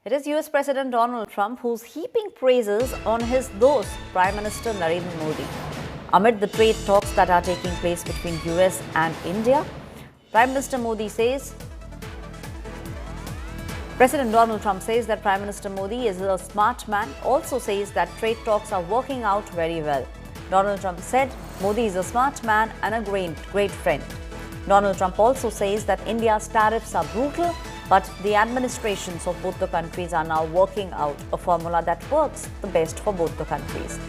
It is US President Donald Trump who's heaping praises on his dost, Prime Minister Narendra Modi. Amid the trade talks that are taking place between US and India, President Donald Trump says that Prime Minister Modi is a smart man, also says that trade talks are working out very well. Donald Trump said Modi is a smart man and a great friend. Donald Trump also says that India's tariffs are brutal, but the administrations of both the countries are now working out a formula that works the best for both the countries.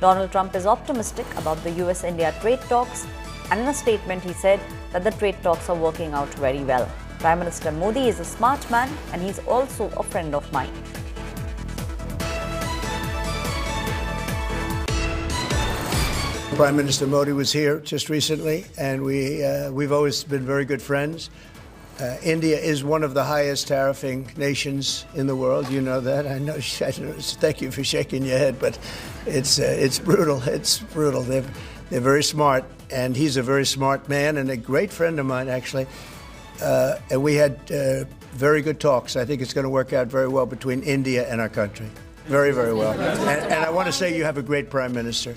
Donald Trump is optimistic about the US-India trade talks, and in a statement he said that the trade talks are working out very well. Prime Minister Modi is a smart man and he's also a friend of mine. Prime Minister Modi was here just recently, and we've always been very good friends. India is one of the highest tariffing nations in the world. You know that. I know. Thank you for shaking your head, but it's brutal. It's brutal. They're very smart, and he's a very smart man and a great friend of mine, actually. And we had very good talks. I think it's going to work out very well between India and our country. Very, very well. And I want to say you have a great Prime Minister.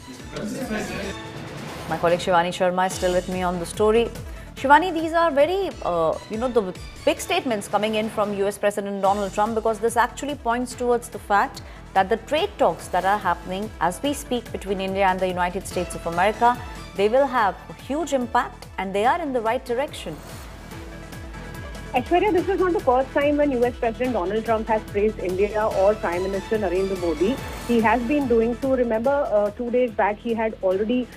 My colleague Shivani Sharma is still with me on the story. Shivani, these are very, the big statements coming in from US President Donald Trump, because this actually points towards the fact that the trade talks that are happening as we speak between India and the United States of America, they will have a huge impact and they are in the right direction. Aishwarya, this is not the first time when US President Donald Trump has praised India or Prime Minister Narendra Modi. He has been doing so. Remember, 2 days back, he had already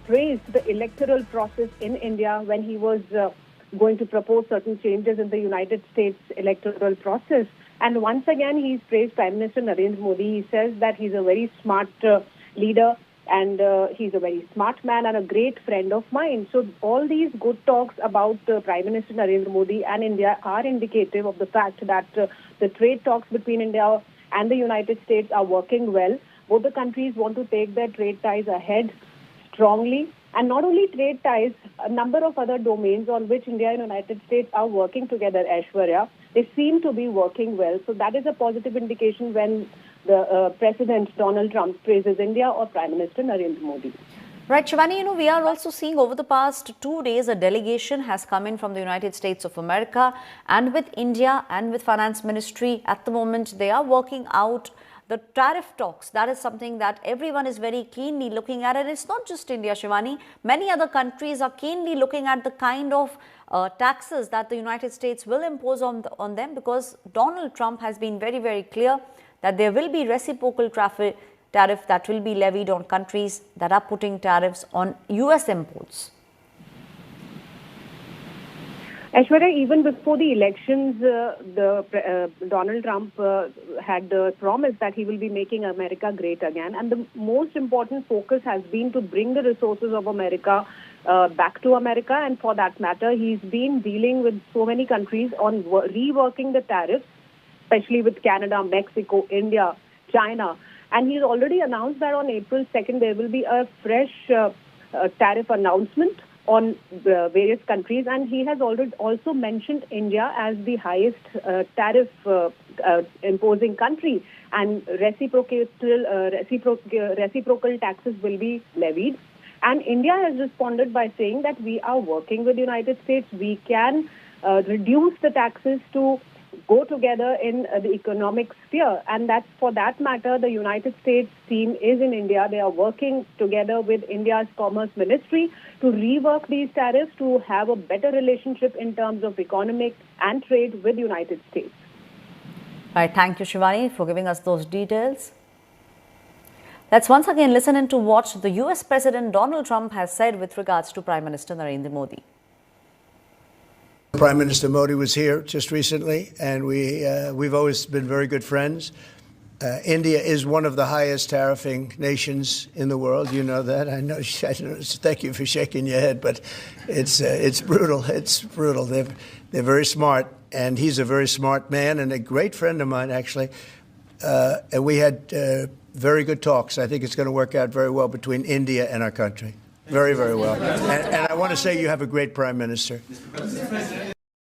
praised the electoral process in India when he was going to propose certain changes in the United States electoral process. And once again, he's praised Prime Minister Narendra Modi. He says that he's a very smart leader, and he's a very smart man and a great friend of mine. So all these good talks about Prime Minister Narendra Modi and India are indicative of the fact that the trade talks between India and the United States are working well. Both the countries want to take their trade ties ahead strongly. And not only trade ties, a number of other domains on which India and the United States are working together, Aishwarya, they seem to be working well. So that is a positive indication when the President Donald Trump praises India or Prime Minister Narendra Modi. Right, Shivani, we are also seeing over the past 2 days, a delegation has come in from the United States of America, and with India and with Finance Ministry at the moment, they are working out the tariff talks. That is something that everyone is very keenly looking at. And it's not just India, Shivani. Many other countries are keenly looking at the kind of taxes that the United States will impose on them, because Donald Trump has been very, very clear that there will be reciprocal tariff that will be levied on countries that are putting tariffs on US imports. Aishwarya, even before the elections, Donald Trump had promised that he will be making America great again. And the most important focus has been to bring the resources of America back to America. And for that matter, he's been dealing with so many countries on reworking the tariffs, especially with Canada, Mexico, India, China. And he's already announced that on April 2nd, there will be a fresh tariff announcement on various countries, and he has already also mentioned India as the highest tariff imposing country, and reciprocal taxes will be levied. And India has responded by saying that we are working with the United States. We can reduce the taxes to go together in the economic sphere, and that's, for that matter, the United States team is in India. They are working together with India's Commerce Ministry to rework these tariffs to have a better relationship in terms of economic and trade with the United States. Right, thank you, Shivani, for giving us those details. Let's once again listen in to what the US President Donald Trump has said with regards to Prime Minister Narendra Modi. Prime Minister Modi was here just recently, and we've always been very good friends. India is one of the highest tariffing nations in the world. You know that. I know. Thank you for shaking your head, but it's brutal. It's brutal. They're very smart, and he's a very smart man and a great friend of mine, actually. And we had very good talks. I think it's going to work out very well between India and our country. Very, very well. And I want to say you have a great Prime Minister.